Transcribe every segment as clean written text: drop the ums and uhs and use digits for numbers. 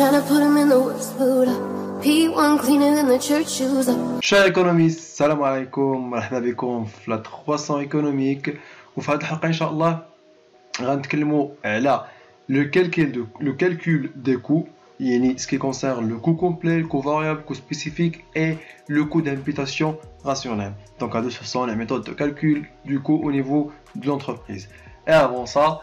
tryna put him in the worst mood. P1 cleaner than the church shoes. Chers économistes, salam alaikum, مرحبا بكم في la 300 économique. وفي هذه الحلقة إن شاء الله غنتكلموا على le calcul des coûts, يعني ce qui concerne le coût complet, le coût variable, le coût spécifique et le coût d'imputation rationnelle. Donc à deux, ce sont les méthodes de calcul du coût au niveau de l'entreprise. Et avant ça,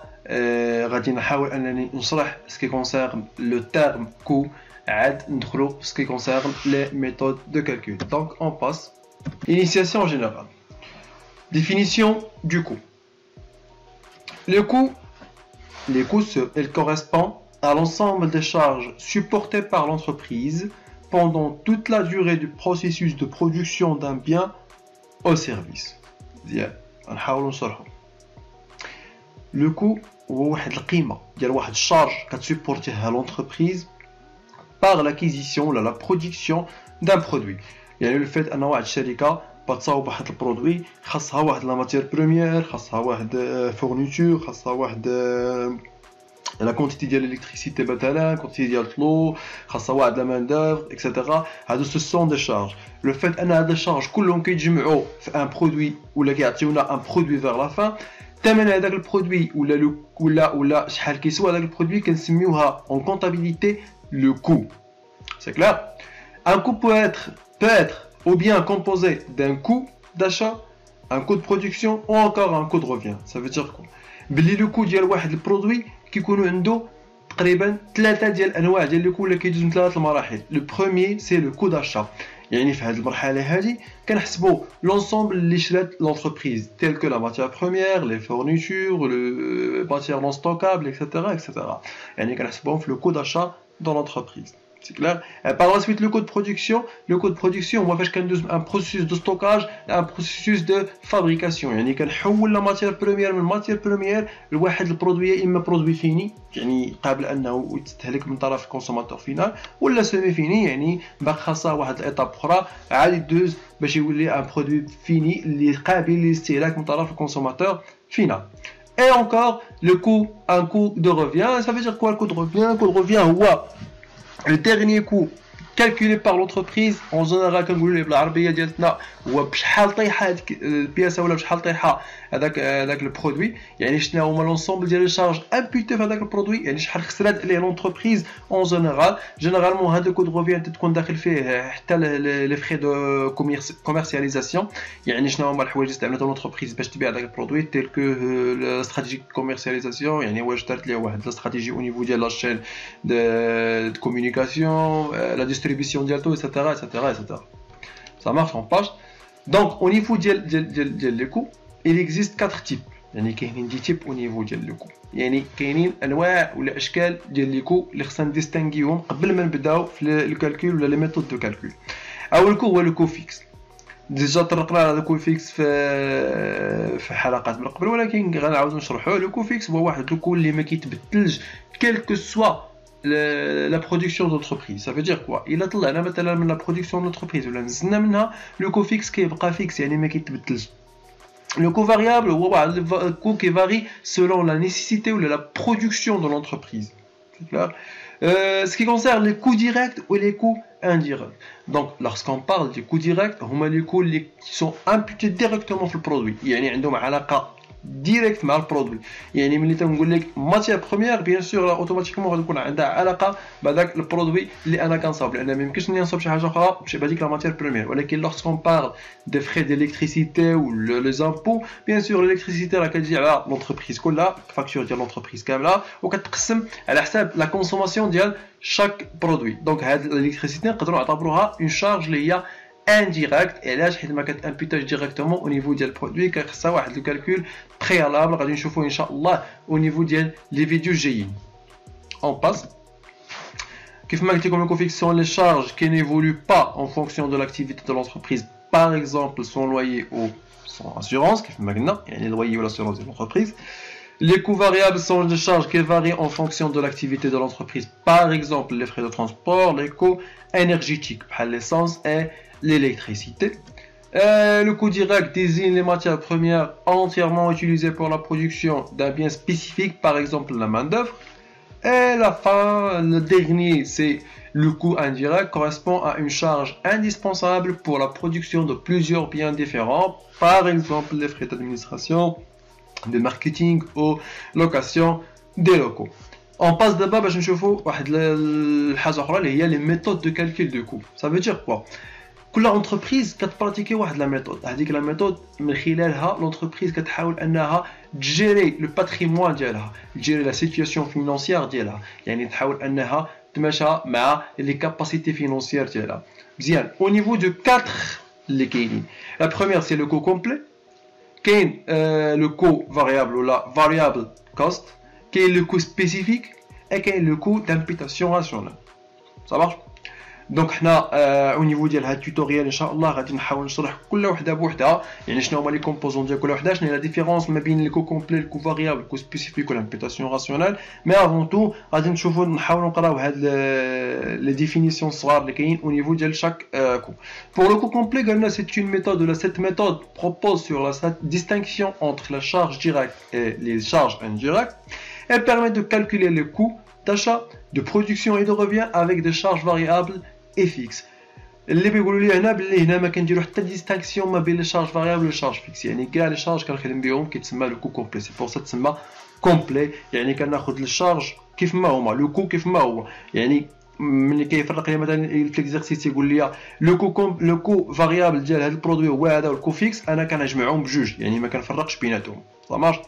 غادي نحاول أنني نشرح ce qui concerne le terme coût, عاد ندخلوا ce qui concerne les méthodes de calcul. Donc on passe. Initiation générale. Définition du coût. Le coût, les coûts, elles correspondent à l'ensemble des charges supportées par l'entreprise pendant toute la durée du processus de production d'un bien au service. Le coût هو واحد القيمة ديال واحد الشارج كتسبورتيها l'entreprise par l'acquisition ولا la production d'un produit. يعني le fait أن واحد الشركة بتصاوب واحد البرودوي خاصها واحد لا ماتير بروميير، خاصها واحد فورنيتور، خاصها واحد لا كونتيتي ديال الالكتريسيتي مثلا، كونتيتي ديال الطلو، خاصها واحد لا مان دوفر اكسيتيرا. هادو سو سون دي شارج. لو فيت ان هاد الشارج كلهم كيتجمعوا في ان برودوي ولا كيعطيونا ان برودوي فيغ لا فان، ثمن هذاك البرودوي ولا شحال كيسوى هذاك البرودوي كنسميوها اون كونطابيليتي لو كو. سي كلير. ان كو peut être ou bien composé d'un coût d'achat, un coût de production ou encore un coût de revient. Ça veut dire quoi? باللي لو كو ديال واحد البرودوي كيكونوا عنده تقريبا ثلاثه ديال الانواع ديال لو كو اللي كيدوز من ثلاث المراحل. لو بروميير سي لو كو داشا، يعني في هذه المرحله هذه كنحسبوا لونسومبل اللي شرات لونتربريز تيل كو لا ماتيير بروميير، لي فورنيتور، لو ماتيير نون ستوكابل اكسيتيرا يعني كنحسبوهم في لو كو داشا دون لونتربريز. C'est clair. Et par la suite, le coût de production, on va faire un processus de stockage, un processus de fabrication. يعني كنحول la matière première من matière première لواحد البرودوي، اما برودوي فيني يعني قابل انه يستهلك من طرف الكونسوماتور فينال، ولا سيمي فيني يعني باقي خاصها واحد الايطاب اخرى عادي دوز باش يولي ان برودوي فيني اللي قابل للاستهلاك من طرف الكونسوماتور فينال. Et encore le coût, un coût de revient. Ça veut dire quoi le coût de revient? Le coût de revient هو le dernier coût calculé par l'entreprise en général كنقولوا بالعربيه ديالتنا هو بشحال طايحه هذيك البياسه ولا بشحال طايحه هذاك البرودوي، يعني شنو هما لونسومبل ديال لي شارج امبوتي في هذاك البرودوي، يعني شحال خسرات عليه لونتربريز اون جينيرالمون هذا الكود روفيان تكون داخل فيه حتى لي فري دو كوميرسياليزاسيون، يعني شنو هما الحوايج اللي استعملتها لونتربريز باش تبيع هذاك البرودوي تيل كو الاستراتيجي كوميرسياليزاسيون، يعني واش دارت ليه واحد الاستراتيجي او نيفو ديال لا شين دو كومونيكاسيون، لا ديستريبيسيون ديالتو اكسيتيرا. Ça marche, on passe. Donc au niveau ديال les coûts, il existe 4 types. يعني كاينين دي تيب au niveau ديال le coût. يعني كاينين انواع ولا اشكال ديال لي كو اللي خصنا نديستانغيوهم قبل ما نبداو في الكالكول ولا لي ميثود دو كالكول. اول كو هو لو كو فيكس. ديجا طرقنا على الكو فيكس في حلقات من قبل، ولكن غنعاود نشرحوه. لو كو فيكس هو واحد لو كو اللي ما كيتبدلش كيل كو سوا la production d'entreprise. Ça veut dire quoi? Il a طلعنا مثلا من la production d'entreprise ولا نزلنا منها le coût fixe كيبقى fixe يعني ما كيتبدلش. Le coût variable هو واحد le coût qui varie selon la nécessité ou la production de l'entreprise. C'est clair. Ce qui concerne les coûts directs ou les coûts indirects. Donc lorsqu'on parle des coûts directs هما les coûts qui sont imputés directement في البرودوي، يعني عندهم علاقة ديريكت مع البرودوي. يعني ملي تنقول لك ماتيير بروميير بيان سور اوتوماتيكمون غتكون عندها علاقه بهذاك البرودوي اللي انا كنصاوب، لان ما يمكنش نصاوب شي حاجه اخرى بهذيك لا ماتيير بروميير. ولكن لوغسكون بارل دي فري ديليكتريسيتي و لي زامبو، بيان سور الالكتريسيتي راه كتجي على لونتربريز كلها، فاكتور ديال لونتربريز كامله، وكتقسم على حساب لا كونسوماسيون ديال شاك برودوي. دونك هاد الالكتريسيتي نقدروا نعتبروها اون شارج اللي هي indirect. علاش؟ حيت ما كتامبوتاش ديريكتومون او نيفو ديال البرودوي، كيخصها واحد لو كالكول بريالابل غادي نشوفوه ان شاء الله او نيفو ديال لي فيديو الجايين. اون باس. كيف ما قلت لكم لو كوفيكس سون لي شارج كي نيفولو با اون فونكسيون دو لاكتيفيتي دو لونتربريز، باغ اكزومبل سون لويي او سون اسيورونس كيف ما قلنا، يعني لويي ولا اسيورونس ديال لونتربريز. Les coûts variables sont des charges qui varient en fonction de l'activité de l'entreprise. Par exemple, les frais de transport, les coûts énergétiques, l'essence et l'électricité. Le coût direct désigne les matières premières entièrement utilisées pour la production d'un bien spécifique, par exemple la main-d'œuvre. Et la fin, le dernier, c'est le coût indirect, correspond à une charge indispensable pour la production de plusieurs biens différents, par exemple les frais d'administration, de marketing ou location des locaux. On passe d'abord باش نشوفوا واحد الحاجه اخرى اللي هي les méthodes de calcul de coût. Ça veut dire quoi? كل entreprise كتبراتيكي واحد لا ميثود، هذيك لا ميثود من خلالها l'entreprise كتحاول انها تجيري le patrimoine ديالها، تجيري la situation financière ديالها، يعني تحاول انها تماشى مع les capacités financières ديالها. مزيان، au niveau de 4 اللي كاينين. La première c'est le coût complet. كاين le coût variable ou la variable cost. Quel est le coût spécifique et quel est le coût d'imputation rationnelle. Ça marche? Donc au niveau de la tutoriel inchallah غادي نحاول نشرح كل وحده بوحدها يعني شنو هما لي كومبوزون ديال كل وحده شنو هي لا ديفيرونس ما بين الكو كومبلي الكو فاريابل الكو سبيسيفيك والامبيتاسيون راسيونال مي افون تو غادي نشوفوا نحاولوا نقراو هاد لي ديفينيسيون الصغار اللي كاين au niveau de chaque coût. Pour le coût complet قلنا c'est une méthode cette méthode propose sur la distinction entre la charge directe et les charges indirectes. Elle permet de calculer le coût d'achat, de production et de revient avec des charges variables et fixes. اللي بيقولوا لي هنا باللي هنا ما كنديروا حتى ديستانكسيون ما بين لي شارج فاريابل و شارج فيكس، يعني كاع لي شارج كنخدم بهم كيتسمى لو كو كومبلي، سي بور سا تسمى كومبلي، يعني كناخذ الشارج كيف ما هما، لو كو كيف ما هو، يعني ملي كيفرق لي مثلا في ليكزارسيس يقول لي لو كو فاريابل ديال هذا البرودوي هو هذا والكو فيكس، انا كنجمعهم بجوج يعني ما كنفرقش بيناتهم. صافي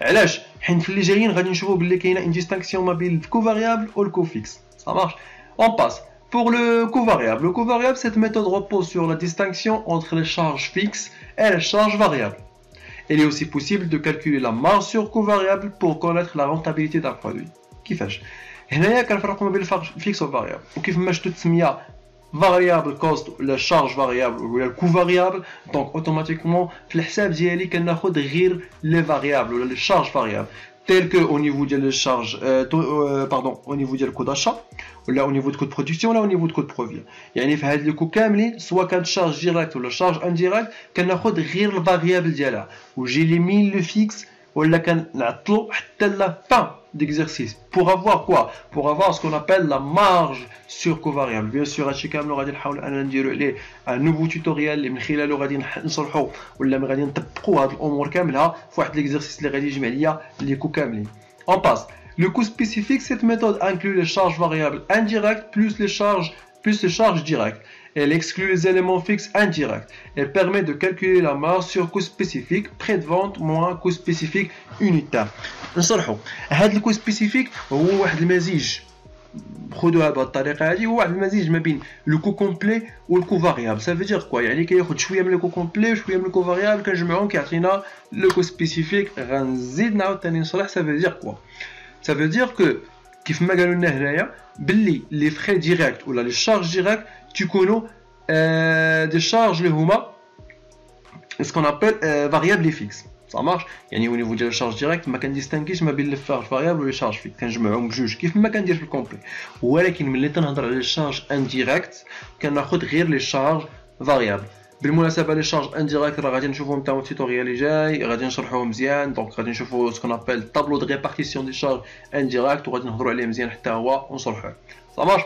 علاش؟ حيت في اللي جايين غادي نشوفوا باللي كاينه ان ديستانكسيون ما بين الكو فاريابل و الكو فيكس. Ça marche. On passe. Pour le coût variable. Le coût variable, cette méthode repose sur la distinction entre les charges fixes et les charges variables. Il est aussi possible de calculer la marge sur coût variable pour connaître la rentabilité d'un produit. كيفاش؟ هنايا كنفرقوا ما بين الفيكس والفاريابل، وكيف ما شفتوا تسميه variable cost la charge variable ou le coût variable, donc automatiquement في الحساب ديالي كناخذ غير les variables ou les charges variables telles que au niveau de les charges au niveau ديال الكود d'achat ولا au niveau de coût de production ولا au niveau de coût de provient. يعني في هاد لي كو كاملين سواء كانت charge direct ولا charge indirect كناخذ غير الفاريابل ديالها وجي لي مين لو فيكس ولا كنعطلو حتى لا fin d'exercice pour avoir quoi? Pour avoir ce qu'on appelle la marge sur covariable. Bien sûr هادشي كامل غادي نحاول انا نديرو عليه ان نوفو توتوريال اللي من خلاله غادي نشرحوا ولا غادي نطبقوا هاد الامور كاملها في واحد ليكزارسيس اللي غادي يجمع ليا لي كو كاملين. On passe. Le coût spécifique, cette méthode inclut les charges variables indirectes plus les charges directes. Elle exclut les éléments fixes indirects. Elle permet de calculer la marge sur coût spécifique, prix de vente moins coût spécifique unitaire. نشرحوا هذا الكو سبيسيفيك هو واحد المزيج، خذوها بهذه الطريقه هذه، هو واحد المزيج ما بين لو كو كومبلي والكو فاريابل. سا فو دير كوا؟ يعني كياخذ شويه من لو كو كومبلي وشويه من الكو فاريابل كنجمعهم كيعطينا لو كو سبيسيفيك. غنزيد نعاود ثاني نشرح. سا فو دير كوا؟ سا فو دير كو كيف ما قالوا لنا هنايا باللي لي فري ديريكت ولا لي شارج ديريكت تيكونوا دي شارج اللي هما سكون ابل فاريابل لي فيكس. Ça marche. يعني au niveau de la charge directe ما كنديستانكيش ما بين لي شارج فاريابل و لي شارج فيكس، كنجمعهم بجوج كيف ما كندير في الكومبلي. ولكن ملي تنهضر على لي شارج انديريكت كناخذ غير لي شارج فاريابل. بالمناسبه لي شارج انديريكت راه غادي نشوفوهم حتى التوتوريال اللي جاي غادي نشرحوهم مزيان. دونك غادي نشوفوا سكون ابل طابلو دو ريبارتيسيون دي شارج انديريكت وغادي نهضروا عليه مزيان حتى هو ونشرحوه. Ça marche.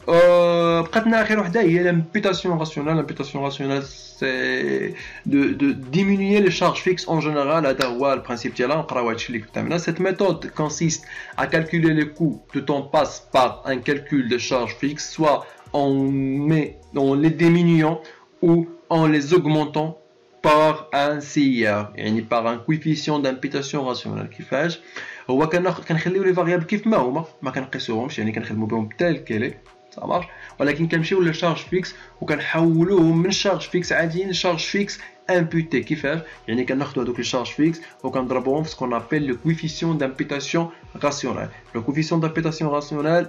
بقاتنا اخر وحده هي l'imputation rationnelle. L'imputation rationnelle c'est de diminuer les charges fixes en général. هذا هو البرانسيب ديالها، نقراو هادشي اللي قدامنا. Cette méthode consiste à calculer les coûts de temps passe par un calcul de charges fixes, soit en les diminuant ou en les augmentant par un CIR يعني par un coefficient d'imputation rationnelle. كيفاش؟ هو كنخليو لي فاريابل كيف ما هما ما كنقيسوهمش، يعني كنخدموا بهم تال كيلي ça marche. ولكن كنمشيو للشارج فيكس وكنحولوهم من شارج فيكس عاديين لشارج فيكس امبوتي. كيفاش؟ يعني كناخذوا هذوك لي شارج فيكس وكنضربوهم في سكون ابل لو كويفيسيون دامبيتاسيون راسيونال. لو كويفيسيون دامبيتاسيون راسيونال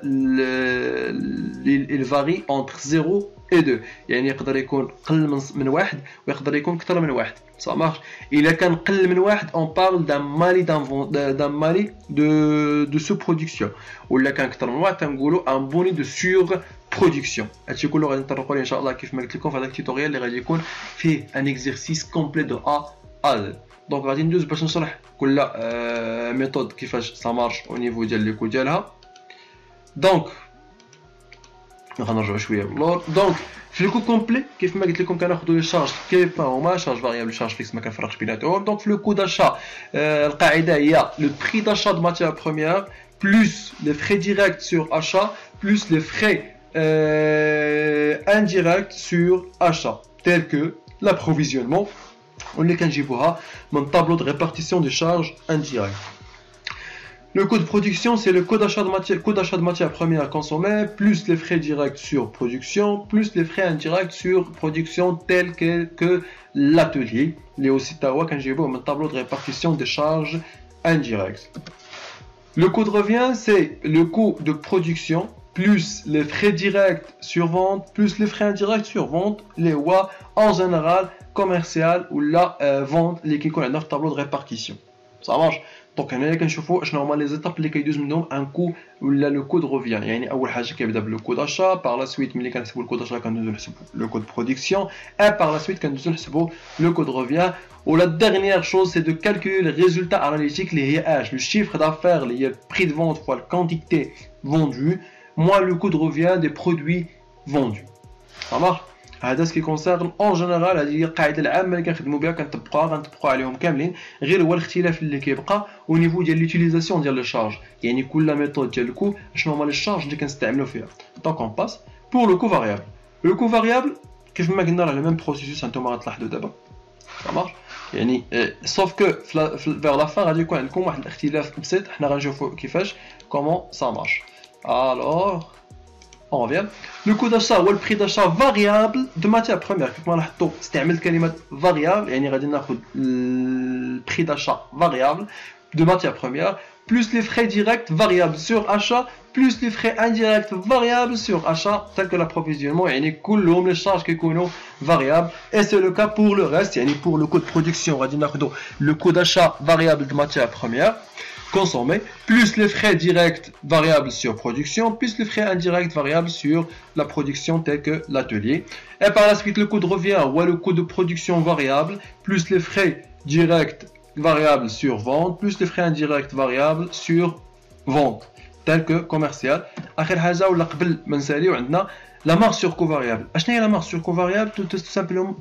il varie entre 0 et 2، يعني يقدر يكون قل من واحد ويقدر يكون اكثر من واحد. ça marche. الا كان قل من واحد on parle d'un mali de sous-production، ولا كان اكثر من واحد تنقولوا un boni de surproduction. هادشي كله غادي نطرقوا ليه ان شاء الله كيف ما قلت لكم في هذاك التوتوريال اللي غادي يكون فيه ان اكزرسيس كومبلي دو ا ا. دونك غادي ندوز باش نشرح كل ميثود كيفاش سا مارش او نيفو ديال لي كو ديالها. دونك غنرجعوا شويه للور. دونك في الكو كومبلي كيف ما قلت لكم كناخذوا لي شارج كيف هما شارج فاريابل شارج فيكس ما كنفرقش بيناتهم. دونك في لو كو داشا القاعده هي لو بري داشا دو ماتيير بروميير بلس لي فري ديريكت سور اشا بلس لي فري indirects sur achat tels que l'approvisionnement واللي كنجيبوها من tableau de répartition des charges indirectes. Le coût de production, c'est le coût d'achat de matière première consommée, plus les frais directs sur production, plus les frais indirects sur production tels que l'atelier. Les aussi tawa quand j'ai un tableau de répartition des charges indirectes. Le coût de revient, c'est le coût de production plus les frais directs sur vente, plus les frais indirects sur vente, les WA en général commercial ou la vente, les qui connaissent notre tableau de répartition. Ça marche. Donc on a les étapes les un coût ou le coût de revient. يعني أول حاجة كيبدأ le coût d'achat, par la suite ملي كنحسبوا le coût d'achat كندوزو نحسبوا le coût de production et par la suite كندوزو نحسبوا le coût de revient. Ou la dernière chose c'est de calculer le résultat analytique les H, le chiffre d'affaires, le prix de vente fois la quantité vendue moins le coût de revient des produits vendus. Ça marche. هذا ce qui concerne en général هذه القاعده العامه اللي كنخدموا بها غنطبقوا عليهم كاملين غير هو الاختلاف اللي كيبقى او نيفو ديال ليوتيليزاسيون ديال لو شارج يعني كل ميثود ديال الكو شنو هما لي شارج اللي كنستعملوا فيها. دونك اون باس بور لو كو فاريابل. لو كو فاريابل كيف ما قلنا راه لو ميم بروسيسوس انتم غتلاحظوا دابا ça marche يعني sauf que vers la fin غادي يكون عندكم واحد الاختلاف بسيط حنا غنشوفوا كيفاش comment ça marche. Alors on revient. Le coût d'achat ou le prix d'achat variable de matière première. كيف ما لاحظتوا استعملت كلمة variable يعني غادي ناخذ le prix d'achat variable de matière première plus les frais directs variables sur achat plus les frais indirects variables sur achat tel que l'approvisionnement يعني كلهم les charges كيكونوا variables et c'est le cas pour le reste يعني pour le coût de production غادي ناخذوا le coût d'achat variable de matière première consommé, plus les frais directs variables sur production, plus les frais indirects variables sur la production telle que l'atelier. Et par la suite, le coût de revient ou le coût de production variable, plus les frais directs variables sur vente, plus les frais indirects variables sur vente, tel que commercial. آخر حاجة ولا قبل ما نساليو عندنا la marge sur coût variable. اشنو هي la marge sur coût variable?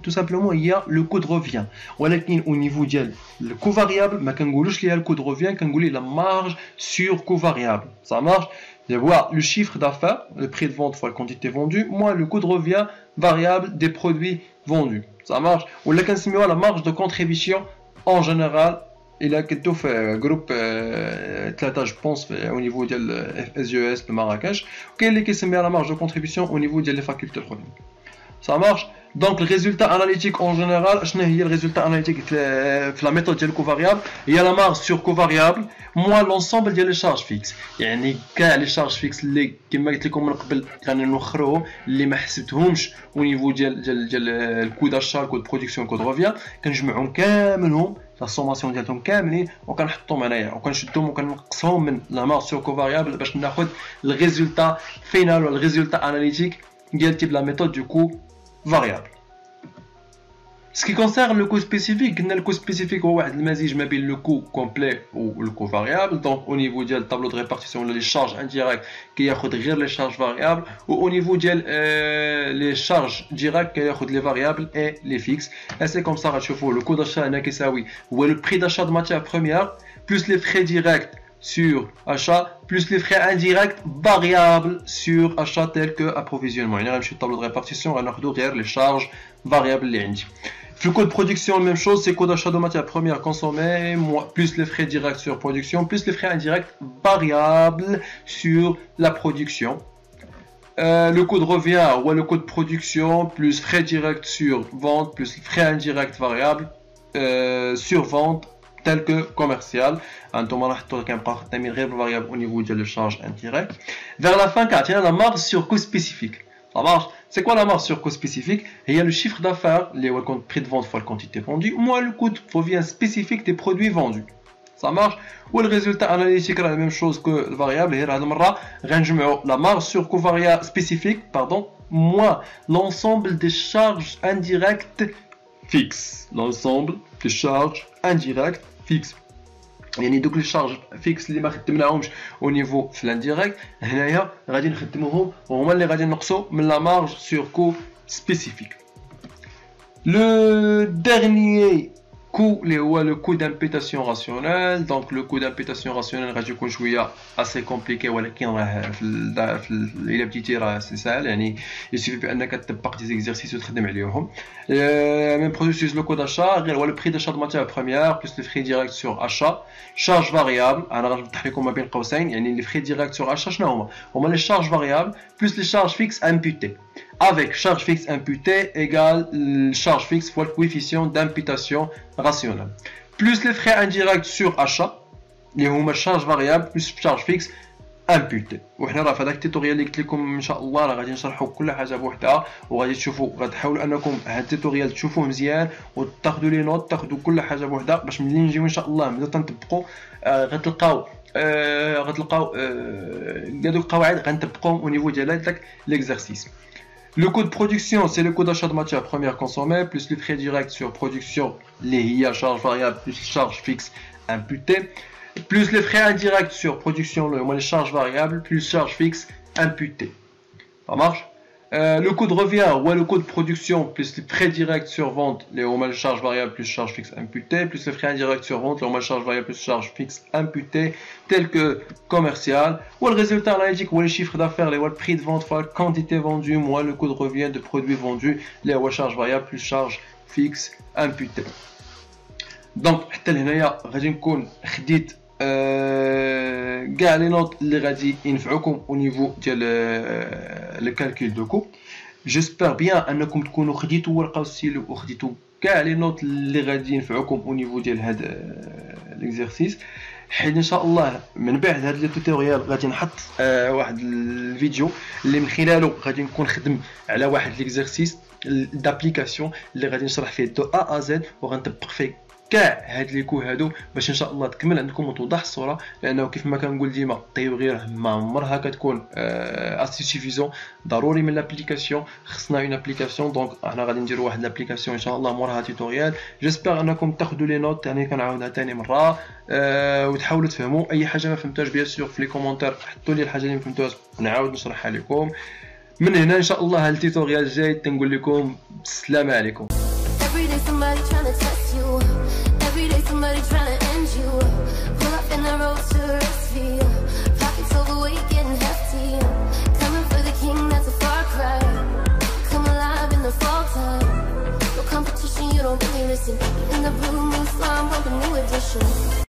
Tout simplement il y a le coût de revient. ولكن au niveau ديال le coût variable ما كنقولوش ليها le coût de revient كنقول la marge sur coût variable. Ça marche. Je vois le chiffre d'affaires, le prix de vente fois la quantité vendue, moins le coût de revient variable des produits vendus. Ça marche. ولا كنسميوها la marge de contribution en général. Il a كنتو في جروب 3 جو بونس au niveau ديال SGES بمراكش وكاين اللي كيسميها la marge de contribution au niveau ديال les facultés الاخرين. Ça marche. Donc le résultat analytique en général, شنو هي le résultat analytique في la méthode ديال coût variable هي la marge sur coût variable moins l'ensemble ديال les charges fixes. يعني كاع les charges fixes اللي كما قلت لكم من قبل غنوخروهم اللي ما حسبتهمش au niveau ديال الكو d'achat, الكو de production, الكو de revient كنجمعهم كاملهم la sommation ديالهم كاملين وكنحطهم هنايا وكنشدهم وكنقصهم من la marge sur coût variable باش ناخذ le résultat final ou le résultat analytique ديال type la méthode du coût variable. Ce qui concerne le coût spécifique, le coût spécifique هو واحد المزيج ما بين le coût complet ou le coût variable. Donc au niveau ديال tableau de répartition les charges indirectes كياخذ غير les charges variables ou au niveau ديال les charges directes كياخذ les variables et les fixes. Et c'est comme ça غتشوفوا le coût d'achat هنا كيساوي هو le prix d'achat de matière première plus les frais directs sur achat plus les frais indirects variables sur achat tels que approvisionnement. يعني غنمشيو tableau de répartition غناخذوا غير les charges variables اللي عندي. Le coût de production, même chose, c'est le coût d'achat de matières premières consommées, plus les frais directs sur production, plus les frais indirects variables sur la production. Le coût de revient ou le coût de production, plus frais directs sur vente, plus frais indirects variables sur vente, tel que commercial. Variable au niveau de la charge indirecte. Vers la fin, il y a la marge sur coût spécifique. Ça marche. C'est quoi la marge sur coût spécifique? Il y a le chiffre d'affaires, le prix de vente fois la quantité vendue, moins le coût de revient spécifique des produits vendus. Ça marche. Ou le résultat analytique est la même chose que le variable. La marge sur coût variable spécifique, moins l'ensemble des charges indirectes fixes, l'ensemble des charges indirectes fixes. يعني دوك لي شارج فيكس اللي ما خدمناهمش au niveau في l'indirect هنايا غادي نخدموهم وهما اللي غادي نقصوا من لا مارج سور كو سبيسيفيك. Le dernier coût اللي هو le coût d'imputation rationnelle. Donc le coût d'imputation rationnelle غادي يكون شويه assez compliqué ولكن راه في الى بديتي راه سي ساهل يعني يسوفي بانك تطبق دي زيكزارسيس وتخدم عليهم. Même processus le coût d'achat غير هو le prix d'achat de matière première plus les frais directs sur achat. Charge variable انا غنوضح لكم ما بين قوسين يعني les frais directs sur achat شنو هما les charges variables plus les charges fixes imputées. Avec charge fixe imputée égale charge fixe fois le coefficient d'imputation rationnelle. Plus les frais indirects sur achat, اللي هما charge variable plus charge fixe imputée. وحنا راه في هذاك التيتوريال اللي قلت لكم ان شاء الله راه غادي نشرحوا كل حاجه بوحدها وغادي تشوفوا غتحاولوا انكم هذا التيتوريال تشوفوه مزيان وتاخذوا لي نوت تاخذوا كل حاجه بوحدها باش ملي نجيو ان شاء الله نبداو تنطبقوا غتلقاو هذوك القواعد غنطبقوهم au niveau ديال هذاك l'exercice. Le coût de production, c'est le coût d'achat de matières premières consommées, plus les frais directs sur production, les charges variables, plus les charges fixes imputées, plus les frais indirects sur production, les charges variables, plus les charges fixes imputées. Ça marche? Le coût de revient, ou le coût de production, plus les frais directs sur vente, les charges variables, plus charges fixes imputées, plus les frais indirects sur vente, les charges variables, plus charges fixes imputées, telles que commercial, ou le résultat analytique, ou les chiffres d'affaires, les le prix de vente, fois la quantité vendue, moins le coût de revient de produits vendus, les charges variables, plus charges fixes imputées. Donc, حتى لهنايا غادي نكون خديت كاع لي نوت اللي غادي ينفعوكم au niveau ديال لو كالكول دو كو. جيسبر بيان انكم تكونوا خديتوا ورقه وستيلو وخديتوا كاع لي نوت اللي غادي ينفعوكم au niveau ديال هذا ليكزارسيس حيت ان شاء الله من بعد هذا التوتوريال غادي نحط واحد الفيديو اللي من خلاله غادي نكون خدم على واحد ليكزارسيس دابليكاسيون اللي غادي نشرح فيه دو ا زد وغنطبق فيه كاع هاد لي كو هادو باش ان شاء الله تكمل عندكم وتوضح الصوره لانه كيف ما كنقول ديما التيوغير ما عمرها كتكون اسي سيفيزون ضروري من لابليكاسيون خصنا اون ابليكاسيون دونك احنا غادي نديروا واحد لابليكاسيون ان شاء الله موراها توتوريال. جيسبر انكم تاخذوا لي نوت يعني كنعاودها ثاني مره وتحاولوا تفهموا اي حاجه ما فهمتوش بيان سور في لي كومونتير حطوا لي الحاجه اللي ما فهمتوهاش نعاود نشرحها لكم. من هنا ان شاء الله التوتوريال الجاي تنقول لكم السلام عليكم. Somebody trying to end you. Pull up in the road to rest for you. Pockets overweight, getting hefty. Coming for the king, that's a far cry. Come alive in the fall time. No competition, you don't really listen. In the blue moon slumber.